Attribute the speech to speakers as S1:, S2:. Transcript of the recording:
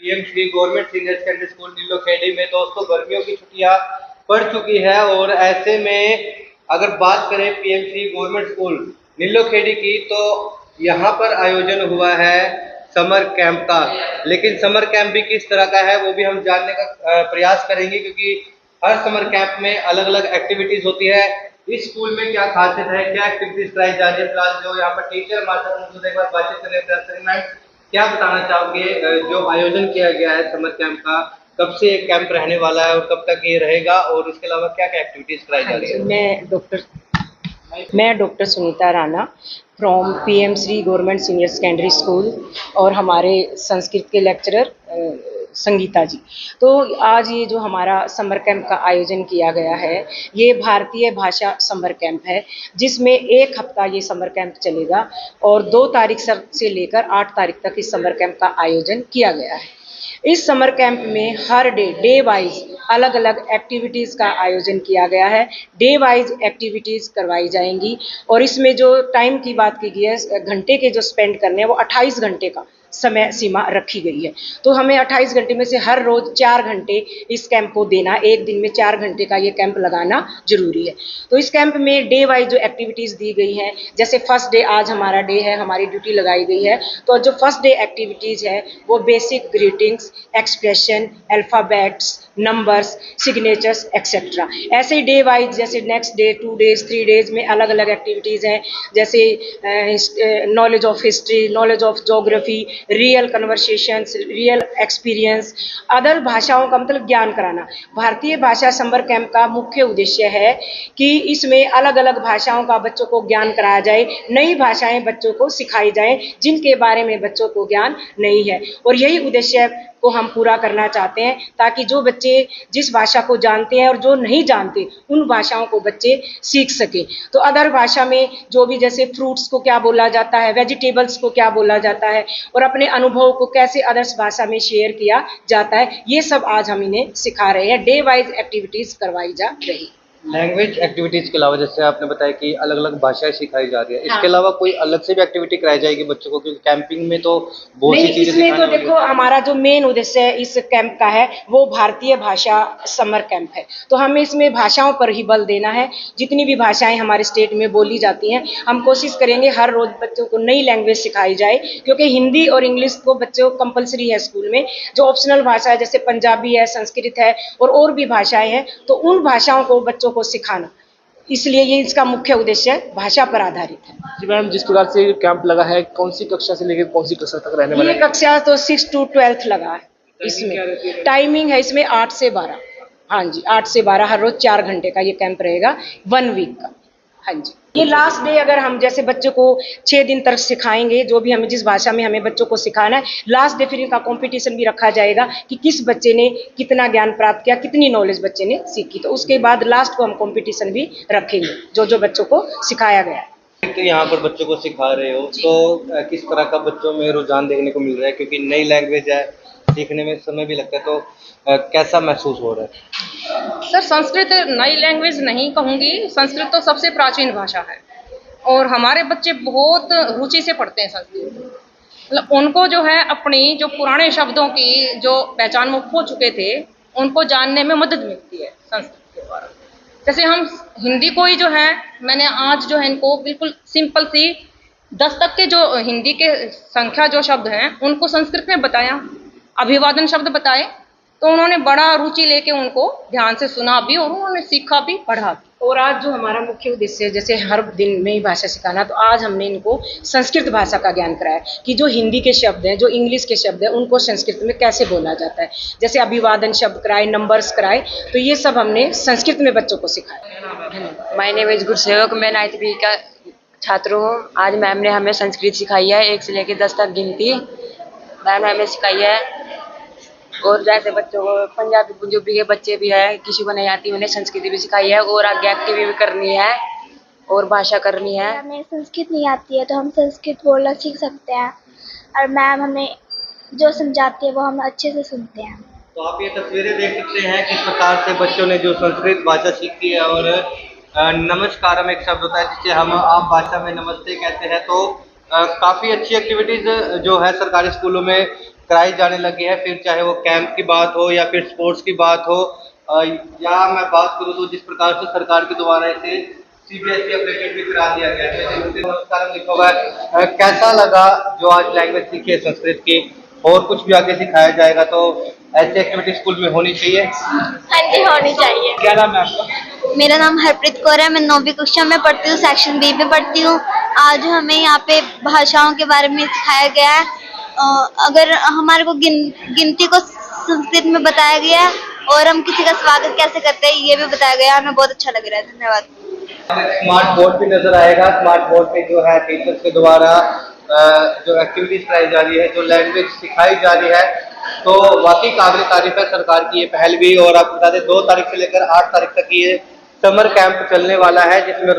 S1: PM Shri government senior secondary school Nilokheri में दोस्तों गर्मियों की छुट्टियां पड़ चुकी है और ऐसे में अगर बात करें PM Shri government school Nilokheri की तो यहाँ पर आयोजन हुआ है समर कैंप का। लेकिन समर कैंप भी किस तरह का है वो भी हम जानने का प्रयास करेंगे, क्योंकि हर समर कैंप में अलग अलग एक्टिविटीज होती है। इस स्कूल में क्या खासियत है, क्या एक्टिविटीज कराई जा रही है, फिलहाल जो यहाँ पर टीचर हमारे साथ मौजूद है, एक बार बातचीत करने का प्रयास करेंगे। क्या बताना चाहोगे, जो आयोजन किया गया है समर कैंप का, कब से ये कैंप रहने वाला है और कब तक ये रहेगा, और इसके अलावा क्या क्या एक्टिविटीज कराई जा रही है?
S2: मैं doctor Sunita Rana from PM Shri government senior secondary school और हमारे संस्कृत के लेक्चरर संगीता जी। तो आज ये जो हमारा समर कैंप का आयोजन किया गया है, ये भारतीय भाषा समर कैंप है, जिसमें 1 हफ्ता ये समर कैंप चलेगा और 2 तारीख से लेकर 8 तारीख तक इस समर कैंप का आयोजन किया गया है। इस समर कैंप में हर डे वाइज अलग अलग एक्टिविटीज़ का आयोजन किया गया है। डे वाइज एक्टिविटीज़ करवाई जाएंगी और इसमें जो टाइम की बात की गई है, घंटे के जो स्पेंड करने हैं वो 28 घंटे का समय सीमा रखी गई है। तो हमें 28 घंटे में से हर रोज़ 4 घंटे इस कैंप को देना, एक दिन में 4 घंटे का ये कैंप लगाना जरूरी है। तो इस कैंप में डे वाइज जो एक्टिविटीज़ दी गई हैं, जैसे फर्स्ट डे आज हमारा डे है, हमारी ड्यूटी लगाई गई है। तो जो फर्स्ट डे एक्टिविटीज़ है वो basic greetings, expression, alphabets, numbers, signatures etcetera. ऐसे ही डे वाइज जैसे नेक्स्ट डे 2 डेज 3 डेज में अलग अलग एक्टिविटीज़ हैं, जैसे knowledge of history, knowledge of geography, real conversations, real experience, other भाषाओं का मतलब ज्ञान कराना। भारतीय भाषा समर कैंप का मुख्य उद्देश्य है कि इसमें अलग अलग भाषाओं का बच्चों को ज्ञान कराया जाए, नई भाषाएं बच्चों को सिखाई जाएं जिनके बारे में बच्चों को ज्ञान नहीं है। और यही उद्देश्य को हम पूरा करना चाहते हैं, ताकि जो बच्चे जिस भाषा को जानते हैं और जो नहीं जानते उन भाषाओं को बच्चे सीख सकें। तो अदर भाषा में जो भी, जैसे फ्रूट्स को क्या बोला जाता है, वेजिटेबल्स को क्या बोला जाता है, और अपने अनुभव को कैसे अदर्स भाषा में शेयर किया जाता है, ये सब आज हम इन्हें सिखा रहे हैं। डे वाइज एक्टिविटीज़ करवाई जा रही है।
S1: लैंग्वेज एक्टिविटीज के अलावा जैसे आपने बताया कि अलग अलग भाषाएं सिखाई जा रही है, इसके अलावा कोई अलग से भी एक्टिविटी कराई जाएगी बच्चों को, क्योंकि कैंपिंग में तो बहुत सी चीजें
S2: इसमें तो देखो हमारा जो मेन उद्देश्य है इस कैंप का है वो भारतीय भाषा समर कैंप है। तो हमें इसमें भाषाओं पर ही बल देना है। जितनी भी भाषाएं हमारे स्टेट में बोली जाती हैं, हम कोशिश करेंगे हर रोज बच्चों को नई लैंग्वेज सिखाई जाए, क्योंकि हिंदी और इंग्लिश को बच्चों को कंपलसरी है स्कूल में। जो ऑप्शनल भाषा है जैसे पंजाबी है, संस्कृत है और भी भाषाएं हैं, तो उन भाषाओं को बच्चों को सिखाना, इसलिए ये इसका मुख्य उद्देश्य भाषा पर आधारित है।
S3: जी मैडम, जिस प्रकार से कैंप लगा है, कौन सी कक्षा से लेकर कौन सी कक्षा तक रहने वाला है?
S2: ये कक्षा तो 6 to 12 लगा है। इसमें टाइमिंग है इसमें 8 से 12। हाँ जी, 8 से 12 हर रोज 4 घंटे का ये कैंप रहेगा, 1 वीक का। हाँ जी, ये लास्ट डे अगर हम जैसे बच्चों को 6 दिन तक सिखाएंगे, जो भी हमें जिस भाषा में हमें बच्चों को सिखाना है, लास्ट डे फिर इनका कंपटीशन भी रखा जाएगा कि किस बच्चे ने कितना ज्ञान प्राप्त किया, कितनी नॉलेज बच्चे ने सीखी। तो उसके बाद लास्ट को हम कंपटीशन भी रखेंगे जो बच्चों को सिखाया गया है।
S1: तो यहाँ पर बच्चों को सिखा रहे हो तो किस तरह का बच्चों में रुझान देखने को मिल रहा है, क्योंकि नई लैंग्वेज है, सीखने में समय भी लगता है, तो कैसा महसूस हो रहा है?
S4: सर, संस्कृत नई लैंग्वेज नहीं कहूँगी, संस्कृत तो सबसे प्राचीन भाषा है और हमारे बच्चे बहुत रुचि से पढ़ते हैं संस्कृत। मतलब उनको जो है अपनी जो पुराने शब्दों की जो पहचान वो खो चुके थे, उनको जानने में मदद मिलती है संस्कृत के द्वारा। जैसे हम हिंदी को ही जो है, मैंने आज जो है इनको बिल्कुल सिंपल सी 10 तक के जो हिंदी के संख्या जो शब्द हैं उनको संस्कृत में बताया, अभिवादन शब्द बताए, तो उन्होंने बड़ा रुचि लेके उनको ध्यान से सुना भी और उन्होंने सीखा भी, पढ़ा भी।
S2: और आज जो हमारा मुख्य उद्देश्य है, जैसे हर दिन नई भाषा सिखाना, तो आज हमने इनको संस्कृत भाषा का ज्ञान कराया कि जो हिंदी के शब्द हैं, जो इंग्लिश के शब्द हैं, उनको संस्कृत में कैसे बोला जाता है। जैसे अभिवादन शब्द कराए, नंबर्स कराए, तो ये सब हमने संस्कृत में बच्चों को सिखाया।
S5: माय नेम इज गुरसेवक, मैं 9th B का छात्र हूँ। आज मैम ने हमें संस्कृत सिखाई है, 1 से लेकर 10 तक गिनती मैम ने हमें सिखाई है। और जैसे बच्चों को पंजाबी के बच्चे भी है, किसी को नहीं आती, उन्हें संस्कृत भी सिखाई है और आगे एक्टिविटी भी करनी है और भाषा करनी है।
S6: हमें संस्कृत नहीं आती है तो हम संस्कृत बोलना सीख सकते हैं और मैम हमें जो समझाती है वो हम अच्छे से सुनते हैं।
S1: तो आप ये तस्वीरें देख सकते हैं किस प्रकार से बच्चों ने जो संस्कृत भाषा सीखी है। और नमस्कारम एक शब्द होता है जिसे हम आप भाषा में नमस्ते कहते हैं। तो काफ़ी अच्छी एक्टिविटीज़ जो है सरकारी स्कूलों में कराई जाने लगी है, फिर चाहे वो कैंप की बात हो या फिर स्पोर्ट्स की बात हो, या मैं बात करूँ तो जिस प्रकार से सरकार के द्वारा इसे CBSE अपडेटेड भी करा दिया गया है। नमस्कार लिखा हुआ है। कैसा लगा जो आज लैंग्वेज सीखी है संस्कृत की, और कुछ भी आगे सिखाया जाएगा तो ऐसी एक्टिविटी स्कूल में होनी चाहिए?
S6: हाँ जी, होनी चाहिए।
S3: क्या नाम है आपका?
S6: मेरा नाम हरप्रीत कौर है, मैं 9वीं कक्षा में पढ़ती हूँ, सेक्शन बी में पढ़ती हूँ। आज हमें यहाँ पे भाषाओं के बारे में सिखाया गया है। अगर हमारे को गिनती को संस्कृत में बताया गया है और हम किसी का स्वागत कैसे करते हैं ये भी बताया गया है। हमें बहुत अच्छा लग रहा है। धन्यवाद।
S1: स्मार्ट बोर्ड भी नजर आएगा। स्मार्ट बोर्ड पे जो है टीचर्स के द्वारा जो एक्टिविटीज कराई जा रही है, जो लैंग्वेज सिखाई जा रही है, तो वाकई काबिल तारीफ है सरकार की ये पहल भी। और आपको बता दें 2 तारीख से लेकर 8 तारीख तक ये समर कैंप चलने वाला है, जिसमें